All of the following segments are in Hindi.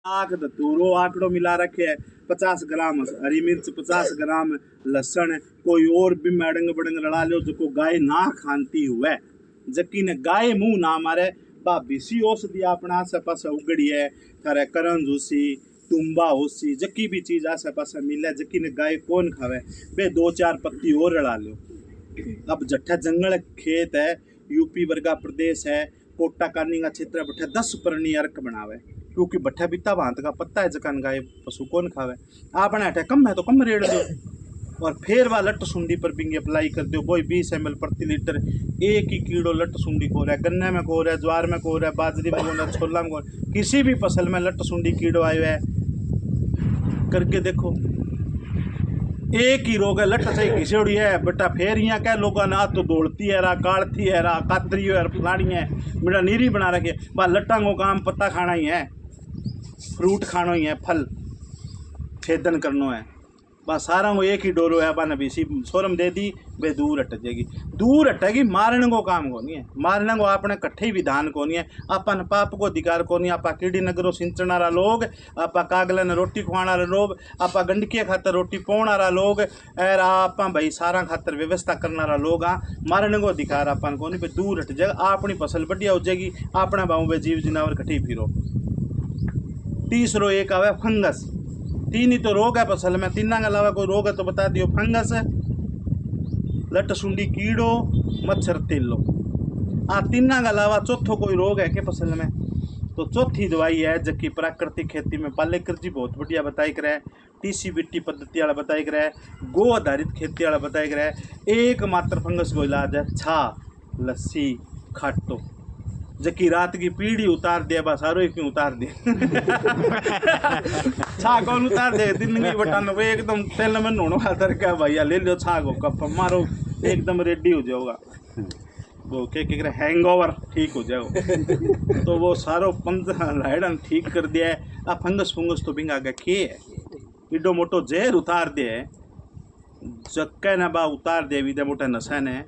आख धतूरो आंकड़ो मिला रखे है। 50 ग्राम हरी मिर्च, 50 ग्राम लहसुन, कोई और भी मैडंग बड़ंग लड़ा लो जो गाय ना खाती हुए, जकी ने गाय मुंह ना मारे। भाभी सी औषधि अपने आसे पास उगड़ी है, थारे करंज होसी, तुम्बा होसी, जकी भी चीज आसे पास मिले, जकी ने गाय कौन खावे, बे 2-4 पत्ती और लड़ा लो। अब जट्ठा जंगल खेत है, यूपी वर्गा प्रदेश है, कोटा कानी का क्षेत्र है, बट्ठा 10 परनी अर्क बनावे, क्योंकि बट्ठा बिता भांत का पत्ता है, जकान गाय पशु कौन खावे। आपने अठे कम है तो कम रेड़ दो, और फिर वह लट सुंडी पर बिंगे अप्लाई कर दो। वही 20 ml प्रति लीटर। एक ही कीड़ो लट सुंडी को रहा है, गन्ने में को रहा है, ज्वार में को रहा है, बाजरी में को रहा है, छोला में को रहा है, किसी भी फसल में लट सुंडी कीड़ो आयो है, करके देखो। एक ही रोग है, लट से घिसोड़ी है बेटा। फिर यहाँ क्या लोग ना तो दौड़ती है, रा काटती है, रा कातरी है, फलानी है, मेरा नीरी बना रखे। बस लट्टा को काम पत्ता खाना ही है, फ्रूट खाना ही है, फल छेदन करना है, बस सारा को एक ही डोरो है। बन भी सी सोरम दे दी बे दूर हट जाएगी, दूर हटेगी। मारने को काम को नहीं है, मारने को अपने कट्ठे विधान को नहीं है, अपन पाप को अधिकार को नहीं। आपा कीड़ी नगरों सिंचण वाला लोग, आपा कागल ने रोटी खुआने वाला लोग, आपा गंडकी खातर रोटी पाने वाला लोग, और आप भाई सारा खातर व्यवस्था करने वाला लोग। हाँ, मारने को अधिकार अपन को नहीं, पे दूर हट जाएगा, अपनी फसल बढ़िया हो जाएगी, अपने भाव में जीव जनावर कट्ठी फिरो। तीसरो एक आवे फंगस। 3 ही तो रोग है फसल में, 3 के अलावा कोई रोग है तो बता दियो। फंगस, लट सुंडी कीड़ो, मच्छर तेलो। 3 के अलावा चौथो कोई रोग है क्या फसल में? तो चौथी दवाई है जबकि प्राकृतिक खेती में पालेकर जी बहुत बढ़िया बताई कर है, TCBT पद्धति वाला बताई कर है, गो आधारित खेती वाला बताई कर है। एकमात्र फंगस को इलाज है छा, लस्सी, खाटो। जबकि रात की पीढ़ी उतार दिया, बस सारो ही क्यों उतार दे छा कौन उतार दे, दिन की बटान वो एकदम तेल में नोनो खातर क्या भैया ले लो छा को कप मारो, एकदम रेडी हो जाओगा। वो क्या हैंगओवर ठीक हो जाओ। तो वो सारो पंथ लाइडन ठीक कर दिया है। आ फंगस फंगस तो बिंगा आगे के है, इडो मोटो जहर उतार दे, जक्के ना बा उतार दे, विदे मोटे नशा ने।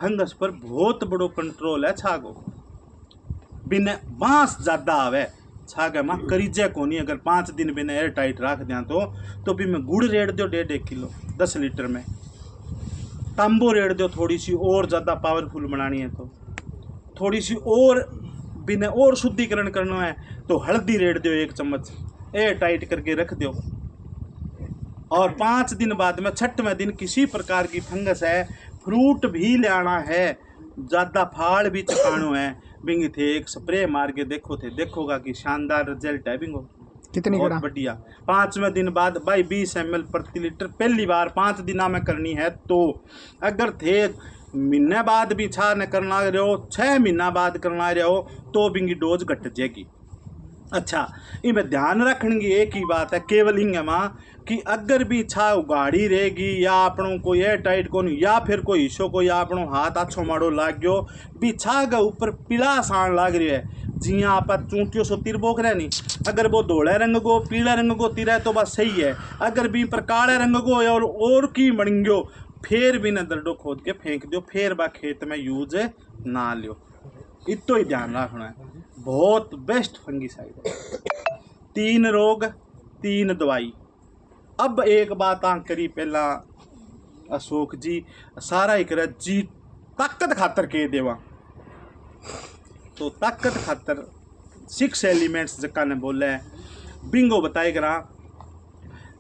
फंगस पर बहुत बड़ो कंट्रोल है छागो, बिना बांस ज्यादा आवे छागे मां करीजे को नहीं। अगर 5 दिन बिना एयर टाइट रख दिया तो भी मैं गुड़ रेड़ दो 1.5 किलो 10 लीटर में, तांबो रेड़ दो थोड़ी सी और ज़्यादा पावरफुल बनानी है तो, थोड़ी सी और बिना और शुद्धिकरण करना है तो हल्दी रेड़ दो 1 चम्मच, एयर टाइट करके रख दो। और 5 दिन बाद में 6वें दिन किसी प्रकार की फंगस है, फ्रूट भी लाना है, ज़्यादा फाड़ भी चकानो है, बिंग थे एक स्प्रे मार के देखो थे, देखोगा कि शानदार रिजल्ट है बिंगो, कितनी बहुत बढ़िया। 5वें दिन बाद भाई 20 ml प्रति लीटर पहली बार 5 दिना में करनी है। तो अगर थे महीने बाद भी छा न करना रहे हो, 6 महीना बाद करना रहे हो, तो बिंगी डोज घट जाएगी। अच्छा, इनमें ध्यान रखने की एक ही बात है केवल हिंग माँ कि अगर भी छा उगाड़ी रहेगी या आपनों को एयर टाइट को नहीं, या फिर कोई हिस्सों को या आपनों हाथ अच्छो माड़ो लाग गयो, भी छा के ऊपर पीला सान लाग रही है, जियाँ आप चूंटियों सो तिर बोक रहे नहीं, अगर वो धोले रंग को पीला रंग को तिर है तो बस सही है। अगर भी पर काले रंग को और की बन गयो, फिर भी न दर्डो खोद के फेंक दो, फिर बा खेत में यूज ना लियो। इतो ही ध्यान रखना है, बहुत बेस्ट फंगीसाइड है। 3 रोग 3 दवाई। अब एक बात आ करी पहला अशोक जी, सारा ही करे जी ताकत खातर के देवा, तो ताकत खातर 6 एलिमेंट्स जका ने बोले बिंगो बताए करा।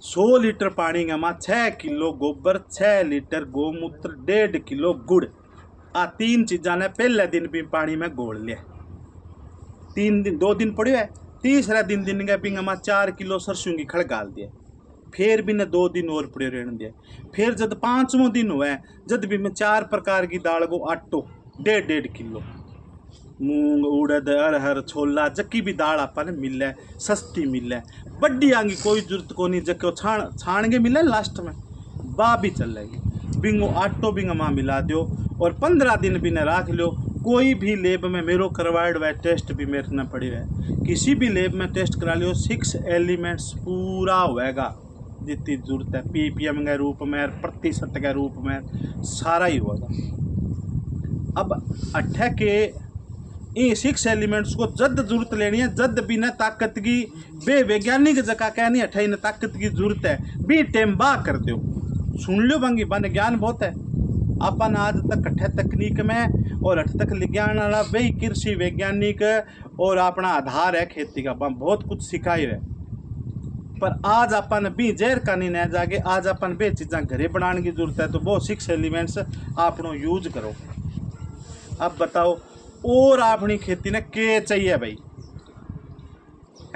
100 लीटर पानी में 6 किलो गोबर, 6 लीटर गोमूत्र, 1.5 किलो गुड़, 3 चीज़ा ने पहले दिन भी पानी में घोल लिया। 3 दिन 2 दिन पड़े है, तीसरा दिन के पिंग में 4 किलो सरसों की खड़ गाल दिए, फिर भी ने 2 दिन और पड़े रहने दिए। फिर जब 5वां दिन हुआ है, जब भी मैं 4 प्रकार की दाल को आटो 1.5 किलो, मूंग, उड़द, अरहर, छोला, जक्की भी दाल आपने मिल है, सस्ती मिल है, बड्डी आंगी कोई जरूरत को नहीं, जक्को छाण के मिले लास्ट में बा भी चलेगी। बिंगो आटो बिंग माँ मिला दो और 15 दिन भी न रख लो। कोई भी लेब में मेरो करवाइड हुआ टेस्ट भी मेरे न पड़ी है, किसी भी लेब में टेस्ट करा लियो, 6 एलिमेंट्स पूरा होएगा जितनी जरूरत है, ppm के रूप में, प्रतिशत के रूप में, सारा ही होगा। अब 8 के इन 6 एलिमेंट्स को जद जरूरत लेनी है, जद भी न ताकत की बे वैज्ञानिक जगह कहनी अठाई न ताकत की जरूरत है भी टेम बा कर दो। सुन लो बंगी बन ज्ञान बहुत है अपन आज तक कट्ठे तकनीक में और अठ तक विज्ञान वाला वही कृषि वैज्ञानिक और अपना आधार है खेती का, बहुत कुछ सिखाई है। पर आज अपन भी जहर कानी न जागे, आज अपन बे चीज़ा घरे बनाने की जरूरत है, तो वो 6 एलिमेंट्स आपनो यूज करो। अब बताओ और अपनी खेती ने के चाहिए भाई,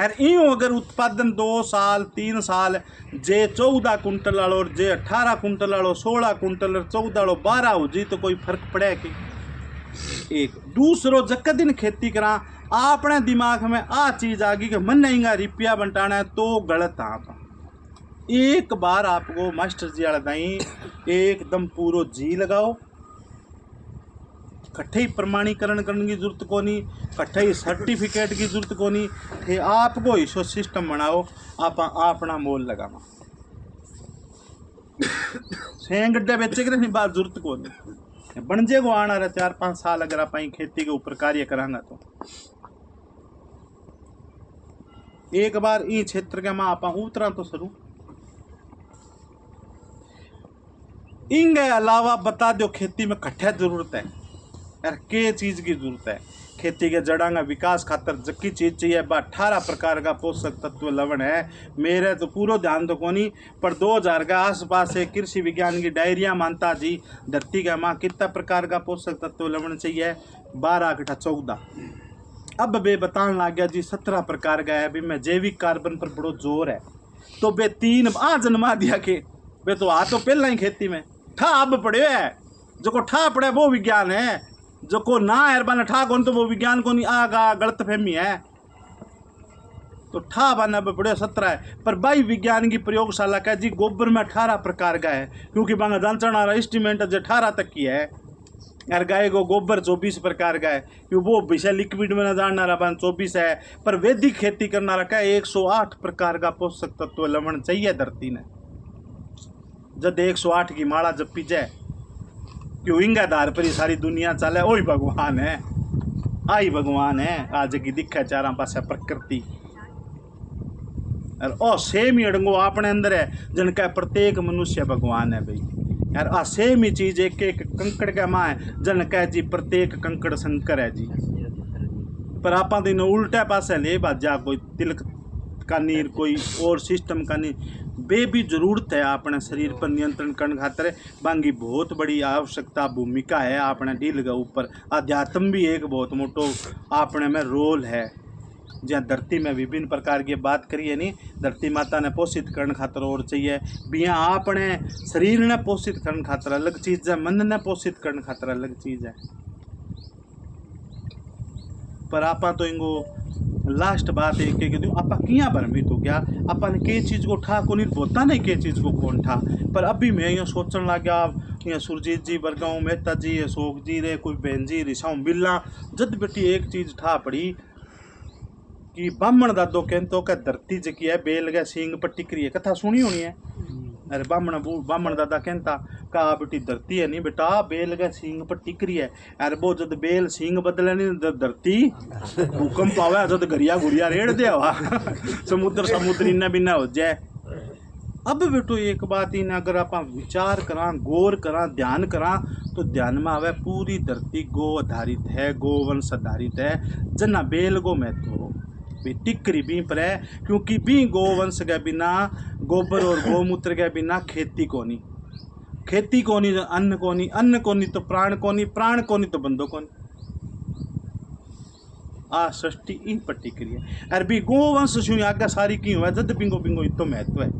यार यूँ अगर उत्पादन 2 साल 3 साल जे 14 कुंटल वालो और जे 18 कुंटल वालो 16 कुंटल और 14 वालो 12 हो जी तो कोई फर्क पड़े कि एक दूसरो जक दिन खेती करा अपने दिमाग में आ चीज़ आ गई कि मन नहीं रुपया बंटाना है तो गलत आप एक बार आपको मास्टर जी वाला दाई एकदम पूरा जी लगाओ, कट्ठे ही प्रमाणीकरण करने की जरूरत को नहीं, कट्ठे ही सर्टिफिकेट की जरूरत को नहीं, थे आपको इशो सिस्टम बनाओ आप अपना मोल लगाना सें गड्ढे बेचे के बात जरूरत को नहीं बन जेगो आना रहा 4-5 साल अगर आप खेती के ऊपर कार्य करांगा तो एक बार ई क्षेत्र के माँ आप उतरा तो सरू इनके अलावा बता दो खेती में कट्ठे जरूरत है यार के चीज़ की जरूरत है। खेती के जड़ा का विकास खातर जक्की चीज़ चाहिए 18 प्रकार का पोषक तत्व लवण है। मेरे तो पूरा ध्यान तो कोनी पर 2000 का आसपास है कृषि विज्ञान की डायरिया मानता जी धरती का माँ कितना प्रकार का पोषक तत्व लवण चाहिए 12 कटा 14। अब बे बताने लग गया जी 17 प्रकार का है। अभी मैं जैविक कार्बन पर बड़ो जोर है तो बे 3 जन्मा दिया के बे तो आ तो पहला ही खेती में ठा अब पड़े है जो को ठा पड़े वो विज्ञान है, जो को ना एरबान ठा कौन तो वो विज्ञान को नहीं आगा गलत फहमी है तो ठा बाना बड़े 17 है। पर भाई विज्ञान की प्रयोगशाला का जी गोबर में 18 प्रकार का है क्योंकि बांगा जांचना वाला इंस्ट्रूमेंट जो 18 तक की है यार। गाय को गोबर 24 प्रकार का है क्योंकि वो विषय लिक्विड में न जानना रहा 24 है। पर वैदिक खेती करना रखा है 108 प्रकार का पोषक तत्व लवण चाहिए धरती ने। जब 108 की माला जब पी जाए क्यों इंगा आधार पर ही सारी दुनिया चले ओ ही भगवान है, आई भगवान है आज की दिखा चारों पास प्रकृति और ओ सेम ही अड़ंगो अपने अंदर है जिनका प्रत्येक मनुष्य भगवान है भाई यार। आ सेम ही चीज एक एक कंकड़ का माँ है जिनका जी प्रत्येक कंकड़ शंकर है जी। पर आप दिन उल्टा पासे ले बाजा कोई तिलक का नीर कोई और सिस्टम का नहीं बे भी जरूरत है अपने शरीर पर नियंत्रण करने खातर बांगी बहुत बड़ी आवश्यकता भूमिका है अपने डील के ऊपर। अध्यात्म भी एक बहुत मोटो अपने में रोल है। जहाँ धरती में विभिन्न प्रकार की बात करिए नहीं धरती माता ने पोषित करने खातर और चाहिए बिया अपने शरीर ने पोषित करने खातर अलग चीज़ है, मन ने पोषित करने खातर अलग चीज़ है। पर आपा तो इनको लास्ट बात एक एक दूँ आपा किया भरमी तो क्या अपन के चीज़ को ठा को नहीं बोता नहीं के चीज़ को कौन ठा। पर अभी मैं यहाँ सोचने लग गया यहाँ सुरजीत जी बरगांव मेहता जी अशोक जी रे कोई बहन जी रिसाऊ बिल्ला जद बेटी एक चीज़ ठा पड़ी कि बामण दादो कहते हो क्या धरती जकी है बेल गया सींग पर टिकरी है कथा सुनी होनी है। अरे बामण दादा कहता का बेटी धरती है नहीं बेटा बेल गया सींग पर टिकरी है। अरे वो जब बेल सींग बदले नहीं धरती भूकंप आवे जब गरिया गुरिया रेड़ दे समुद्र इन्ना बिना हो जाए। अब बेटो एक बात ही ना अगर आप विचार करा गौर करा ध्यान करा तो ध्यान में आवे पूरी धरती गो आधारित है गोवंश आधारित है जना बेल गो महत्व भी टिकरी भी पर है क्योंकि भी गोवंश के बिना गोबर और गोमूत्र के बिना खेती को नहीं, खेती को नहीं अन्न को नहीं, अन्न को नहीं तो प्राण को नहीं, प्राण को नहीं तो बंदो को नहीं। आ सृष्टि इन पर टिकरी है अरे भी गोवंश शू आगे सारी की हुआ जद बिंगो बिंगो इतो महत्व है।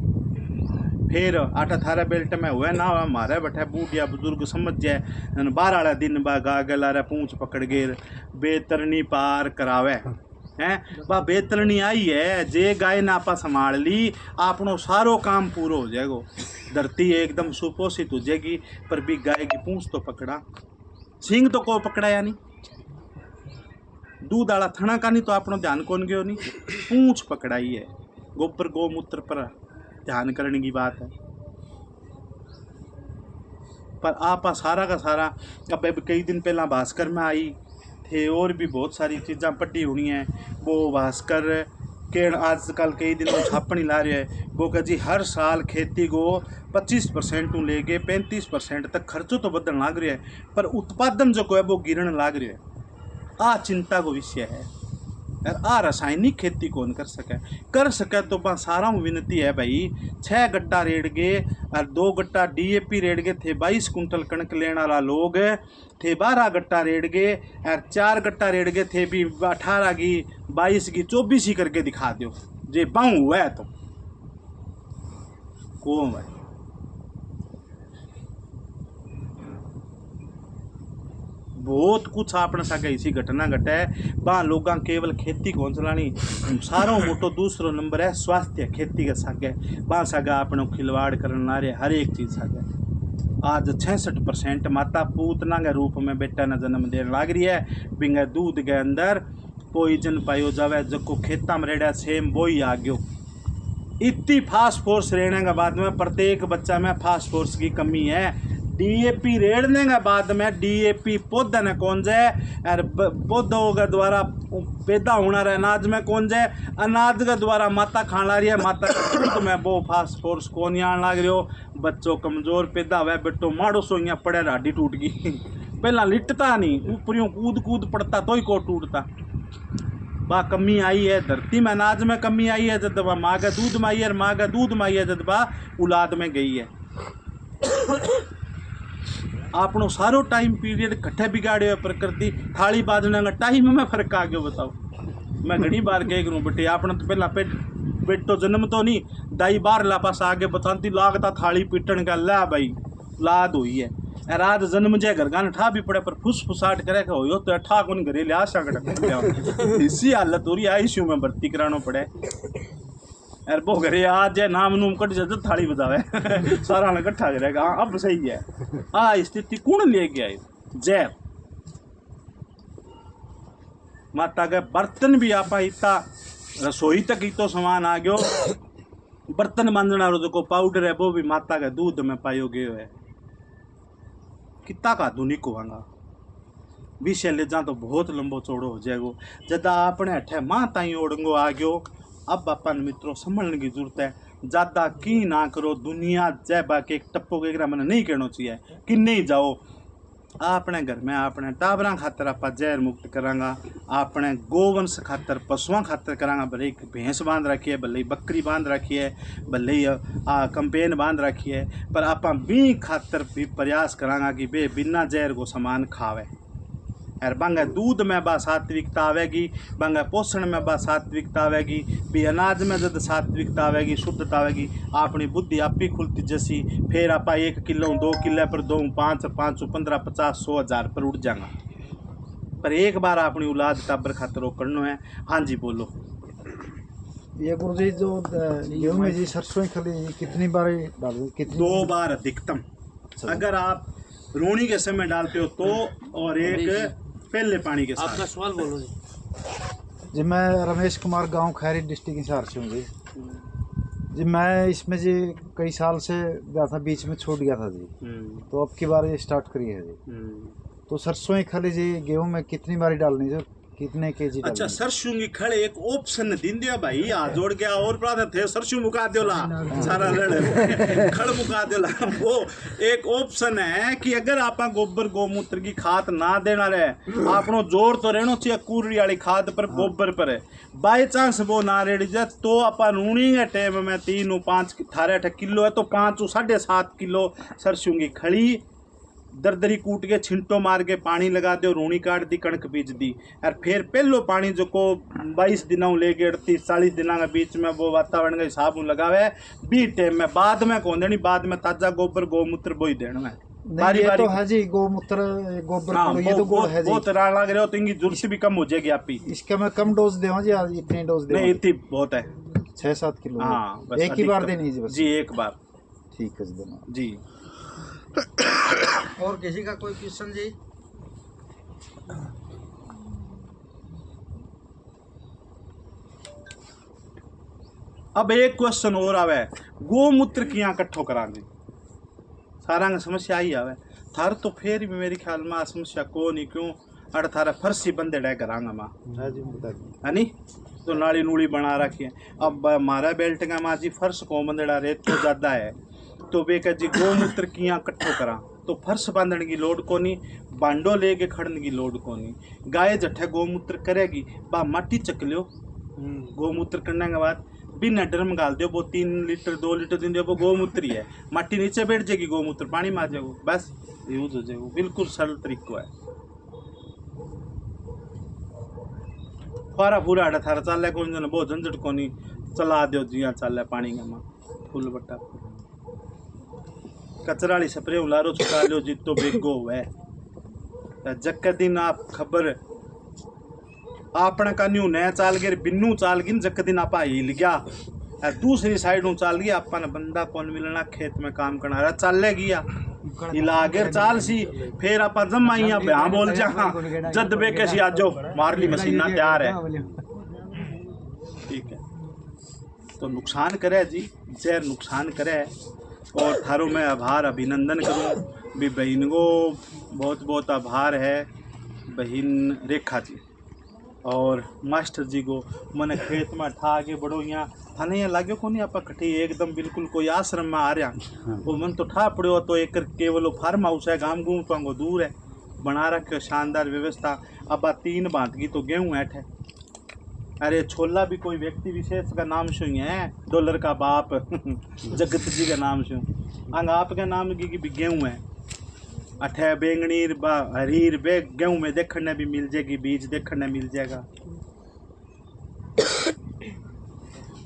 फिर 8-18 बेल्ट में हुआ ना हमारे बैठे बूढ़िया बुजुर्ग समझ जाए 12 वाला दिन बा गागल आ रहा पूंछ पकड़ गेर बेतरनी पार करावे हैं बा बेतरनी आई है जे गाय ना आपा संभाल ली आपनो सारो काम पूरा हो जाएगा धरती एकदम सुपोषित हो जाएगी। पर भी गाय की पूंछ तो पकड़ा सिंह तो को पकड़ा या नहीं दूध आला थना का नहीं तो आपनो ध्यान कौन गयो नहीं पूंछ पकड़ाई है। गोबर गोमूत्र पर ध्यान करने की बात है। पर आप सारा का सारा अब कई दिन पहला भास्कर में आई थे और भी बहुत सारी चीज़ां पढ़ी होनी है। वो भास्कर के आजकल कई दिनों छापन ही ला रहे है। वो कह जी हर साल खेती को 25% लेके 35% तक खर्चो तो बदलने लाग रहा है, पर उत्पादन जो को है वो गिरने लाग रहा है। आ चिंता को विषय है यार। आ रासायनिक खेती कौन कर सके तो बा सारा विनती है भाई। 6 गट्टा रेड़ गए और 2 गट्टा DAP रेड़ गए थे। 22 कुंटल कणक लेने वाला लोग थे। 12 गट्टा रेड़ गए और 4 गट्टा रेड़ गए थे भी 18 की 22 की 24 ही करके दिखा दो जे पाऊँ हुआ है तो कौन भाई। बहुत कुछ आपने सके इसी घटना घटे बा लोग केवल खेती कौन चलानी। सारों मोटो दूसरो नंबर है स्वास्थ्य खेती के सागे बा सगा अपने खिलवाड़ करने ला रहे हर एक चीज सागे। आज 66% माता पूतना के रूप में बेटा ने जन्म देने लग रही है। बिंगे दूध के अंदर पॉइजन पायो जावे जो खेता में रेड़ा सेम वो ही आ गयो। इतनी फास्फोरस रहने के बाद में प्रत्येक बच्चा में फास्फोरस की कमी है। DAP रेड़ने के बाद में DAP पौधा ने कौन जाए और पौधों के द्वारा पैदा होना रहे अनाज में कौन जाए। अनाज के द्वारा माता खान ला रही है। माता के दूध में वो फास्फोरस कौन आने लग रही हो। बच्चों कमजोर पैदा हुआ बेटो माड़ो सो यहाँ पड़े हड्डी टूट गई। पहला लिटता नहीं ऊपरियों कूद कूद पड़ता तो ही को टूटता। बा कमी आई है धरती में अनाज में कमी आई है जब माँ के दूध में आई है। माँ के दूध में आई है जब बा औलाद में गई है। आपनो सारो टाइम पीरियड कट्ठे बिगाड़े हुए प्रकृति। थाली बाजने का टाइम में फर्क आ गया बताओ। मैं घनी बार कह करूँ बेटे आपने तो पहला बेटो जन्म तो नहीं दाई बार ला पास आगे बताती लागता थाली पीटन का ला भाई लाद हुई है। रात जन्म जे घर गान ठा भी पड़े पर फुसफुसाट करे हो तो ठा कौन घरे ले आशा कट इसी हालत हो रही ICU में भर्ती कराना पड़े। यार वो घरे आज है नाम नूम कट जाए थाली बजावे सारा इकट्ठा करेगा। अब सही है। स्थिति कौन ले गया जैर माता के बर्तन भी आपा इतना रसोई तक ही तो सामान आ गयो। बर्तन मांजना रो जो पाउडर है वो भी माता के दूध में पायो गयो है। कितना का आधुनिक होगा विषय ले जा तो बहुत लंबो चौड़ो हो जाएगो। जदा अपने हठे माँ ताई ओढ़ंगो आ गयो। अब अपन मित्रों संभलने की जरूरत है। ज़्यादा की ना करो दुनिया जय बाकी एक टप्पो के मैंने नहीं कहना चाहिए कि नहीं जाओ। अपने घर में अपने टाबरा खातर आप जहर मुक्त करांगा। अपने गोवंश खातर पशुओं खातर करांगा। भले एक भैंस बांध रखी है भले बकरी बांध रखी है भले कंपेन बांध रखी है पर आप भी खातर भी प्रयास करांगा कि बे बिना जहर को सामान खावे। और बंगा दूध में बा सात्विकता आवेगी। बंगा पोषण में बा सात्विकता आवेगी। भी अनाज में जब सात्विकता आवेगी शुद्धता आवेगी अपनी बुद्धि आप ही खुलती जैसी। फिर आप 1 किलो 2 किलो पर 2 5 5 15 50 100 1000 पर उठ जाएगा। पर एक बार अपनी औलाद टाबर खातर करना है। हाँ जी बोलो। ये गुरु जी जो गेहूं में जी सरसों खली कितनी बार डालो? 2 बार अधिकतम। अगर आप रोनी के समय डालते हो तो और एक पहले पानी के साथ। आपका सवाल बोलो जी। जी मैं रमेश कुमार गांव खैरी डिस्ट्रिक्ट हिसार से हूँ जी। जी मैं इसमें जी कई साल से गया था बीच में छूट गया था जी। तो अब की बार ये स्टार्ट करी है जी। तो सरसों की खली जी गेहूं में कितनी बारी डालनी है? कितने केजी? अच्छा सरसों की खड़े एक ऑप्शन दिन दिया भाई हाथ जोड़ गया और प्रार्थना थे सरसों मुका देला सारा लड़ खड़ मुका देला। वो एक ऑप्शन है कि अगर आप गोबर गोमूत्र की खाद ना देना रहे आपनो जोर तो रहना चाहिए कूरी वाली खाद पर गोबर पर है। बाई चांस वो ना रेडी जाए तो आप रूनी के टाइम में 3 5 थारे 8 किलो है तो 5 7.5 किलो सरसों की खड़ी दरदरी कूट के छिंटो मार के पानी लगा दो रूनी काट दी कणक बीज दी। और फिर पहलो पानी जो को 22 दिनों लेके 38-40 दिनों के बीच में वो वातावरण के हिसाब लगावे बी टाइम में बाद में कौन देनी बाद में ताजा गोबर गोमूत्र बोई देना है। बारी बारी तो है जी गोमूत्र गोबर ये तो गोड़ है जी। बहुत रान लग रहे हो तो इनकी जरूरत भी कम हो जाएगी आपकी। इसका मैं कम डोज देवा जी आज इतनी डोज दे नहीं इतनी बहुत है 6-7 किलो। हाँ एक ही बार देनी जी बस। जी एक बार ठीक है जी धन्यवाद जी। और किसी का कोई क्वेश्चन जी? अब एक क्वेश्चन और आवे गोमूत्र किया कट्ठो करांगे सारा समस्या ही आवे थार तो फिर भी मेरे ख्याल में समस्या को नहीं क्यों अड़ थारा फर्शी बंदे डे करांगा माँ हाँ जी बता दी। है नी, तो नाली नूली बना रखी है। अब मारा बेल्ट का माँ जी फर्श को बंदेड़ा रेत तो ज़्यादा है, तो वे कह जी गोमूत्र किया कट्ठो करा, तो फर्श बांधने की लोड को नहीं, बांडो लेके खड़न की लोड को नहीं। गाय जट्ठे गोमूत्र करेगी बा माटी चक लियो, गोमूत्र करने के बाद बिना ड्रम गाल दियो, वो 3 लीटर 2 लीटर दिन दियो, वो गोमूत्र ही है, माटी नीचे बैठ जाएगी, गोमूत्र पानी मार जाएगा, बस यूज हो जाएगा। बिल्कुल सरल तरीका है। फारा पूरा अड़ा थारा चाल कौन जन बहुत झंझट को नहीं, चला दो जिया चाल पानी का माँ फुल बट्टा कचराली स्प्रे उलारो छुटा लो जितो बेगो है। जक दिन आप खबर आपने कन्यू नया चाल गए बिन्नू चाल गिन, जक दिन आप हिल गया दूसरी साइड चाल गया, अपन बंदा कौन मिलना खेत में काम करना रहा चाल गया इलागे चाल सी, फिर आप जमाइया ब्याह बोल जा जद बेके सी आजो मार ली मशीना तैयार है। ठीक है, तो नुकसान करे जी, जहर नुकसान करे। और थारो मैं आभार अभिनंदन करूं भी बहन को बहुत बहुत आभार है, बहन रेखा जी और मास्टर जी को मैंने खेत में ठा के बड़ो यहाँ थाने यहाँ लाग्यो को नहीं आप कट्ठी एकदम बिल्कुल कोई आश्रम में आ रहा वो मन तो ठा पड़ो, तो एक केवल फार्म हाउस है, गांव गुम तो दूर है, बना रखे शानदार व्यवस्था। अब 3 बात की तो गेहूँ ऐठ है, अरे छोला भी कोई व्यक्ति विशेष का नाम से ही है, डॉलर का बाप जगत जी का नाम से अंग आपका नाम की भी गेहूँ है। अठे बेंगनीर बा हरीर बे गेहूँ में देखने भी मिल जाएगी, बीज देखने मिल जाएगा।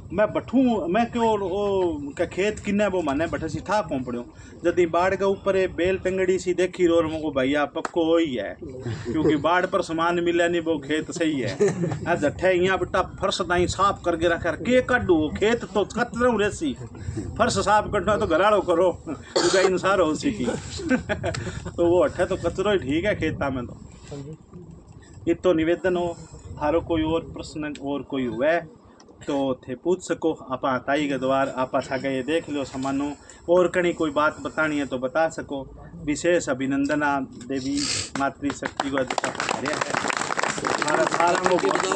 मैं बठू मैं क्यों ओ का खेत किन्ने वो माने बठे सी ठा कौन पड़ो, जदी बाढ़ के ऊपर बेल टंगड़ी सी देखी रो मको भैया पक्को हो ही है, क्योंकि बाढ़ पर सामान मिले नहीं वो खेत सही है। आज अठे यहाँ बेटा फर्श दाई साफ करके रखा के काटू खेत तो कतरू रेसी, फर्श साफ करना तो घराड़ो करो उगा इंसार हो सी की तो वो अठे तो कचरो ही ठीक है खेता में। तो ये तो निवेदन हो, थारो कोई और प्रश्न और कोई हुआ तो थे पूछ सको, आप ताई के द्वार आप छागे ये देख लो समानो, और कहीं कोई बात बतानी है तो बता सको। विशेष अभिनंदना देवी मातृशक्ति को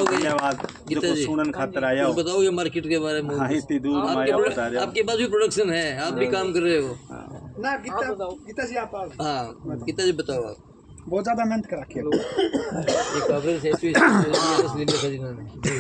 धन्यवाद जो सुनन खातर आया हो। बताओ ये मार्केट के बारे में। हाँ इतनी दूर आपके पास भी प्रोडक्शन है, आप भी काम कर रहे हो ना? गीता जी आप हाँ गीता जी बताओ। आप बहुत ज़्यादा मेहनत करा के एक